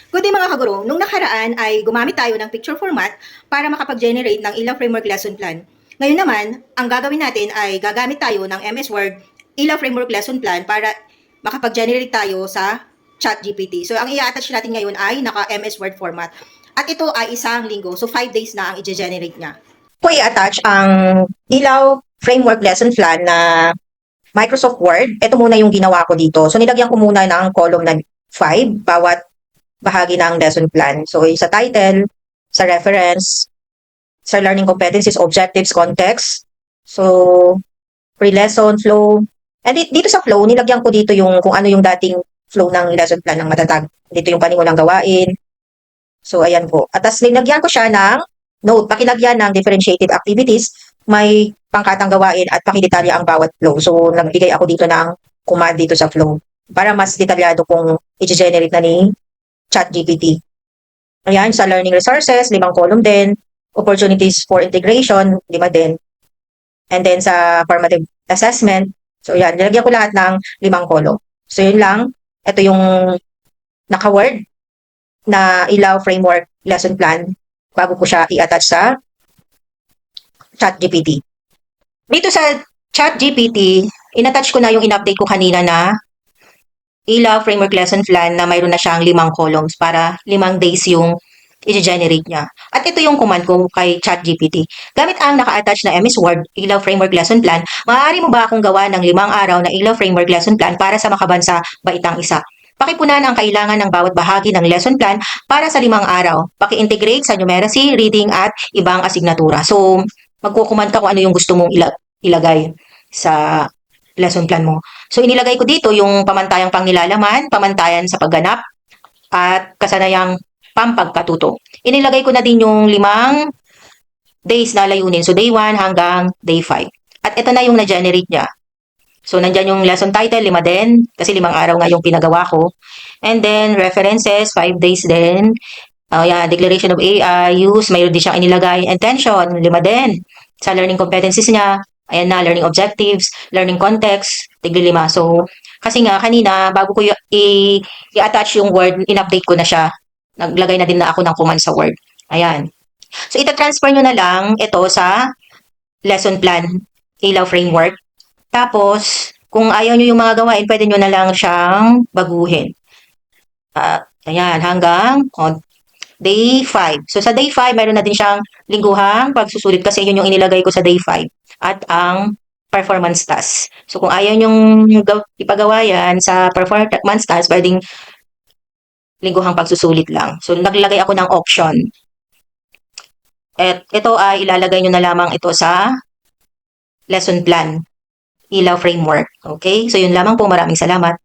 Good day mga kaguro, nung nakaraan ay gumamit tayo ng picture format para makapag-generate ng ilang framework lesson plan. Ngayon naman, ang gagawin natin ay gagamit tayo ng MS Word ilang framework lesson plan para makapag-generate tayo sa ChatGPT. So ang i-attach natin ngayon ay naka MS Word format. At ito ay isang linggo, so 5 days na ang i-generate niya. Ko i-attach ang ilaw framework lesson plan na Microsoft Word. Ito muna yung ginawa ko dito. So nilagyan ko muna ng column na 5 bawat bahagi ng lesson plan. So sa title, sa reference, sa learning competencies, objectives, context. So pre-lesson, flow. And dito sa flow, nilagyan ko dito yung kung ano yung dating flow ng lesson plan ng matatag. Dito yung panimulang gawain. So ayan po. At tas nilagyan ko siya ng note, pakilagyan ng differentiated activities, may pangkatang gawain at pakidetalya ang bawat flow. So nagbigay ako dito ng command dito sa flow para mas detalyado kung i-generate na ni ChatGPT. Ayan, sa learning resources, 5 column din. Opportunities for integration, 5 din. And then sa formative assessment, so yan, nilagyan ko lahat ng 5 column. So yun lang, ito yung naka-word na ilaw framework lesson plan bago ko siya i-attach sa ChatGPT. Dito sa ChatGPT, in-attach ko na yung in-update ko kanina na ilaw framework lesson plan na mayroon na siyang 5 columns para 5 days yung i-generate niya. At ito yung command ko kay ChatGPT. Gamit ang naka-attach na MS Word ilaw framework lesson plan, maaari mo ba akong gawa ng 5 araw na ilaw framework lesson plan para sa makabansa baitang isa? Pakipunan ang kailangan ng bawat bahagi ng lesson plan para sa 5 araw. Paki-integrate sa numeracy, reading at ibang asignatura. So, magkukuman ka kung ano yung gusto mong ilagay sa lesson plan mo. So, inilagay ko dito yung pamantayang pangnilalaman, pamantayan sa pagganap, at kasanayang pampagkatuto. Inilagay ko na din yung 5 days na layunin. So, day 1 hanggang day 5. At ito na yung na-generate niya. So, nandyan yung lesson title, 5 din. Kasi 5 araw nga yung pinagawa ko. And then, references, 5 days din. Yeah, declaration of AI, use, mayroon din siyang inilagay. Intention, 5 din. Sa learning competencies niya, ayan na, learning objectives, learning context, tigli 5. So, kasi nga, kanina, bago ko i-attach yung Word, in-update ko na siya. Naglagay na din na ako ng command sa Word. Ayan. So, ita-transfer nyo na lang ito sa lesson plan, ilaw framework. Tapos, kung ayaw nyo yung mga gawain, pwede nyo na lang siyang baguhin. Ayan, hanggang day 5. So, sa day 5, mayroon na din siyang lingguhang pagsusulit kasi yun yung inilagay ko sa day 5. At ang performance task. So, kung ayaw nyong ipagawa yan sa performance task, pwedeng lingguhang pagsusulit lang. So, naglagay ako ng option. At ito ay ilalagay nyo na lamang ito sa lesson plan, ilaw framework. Okay? So, yun lamang po. Maraming salamat.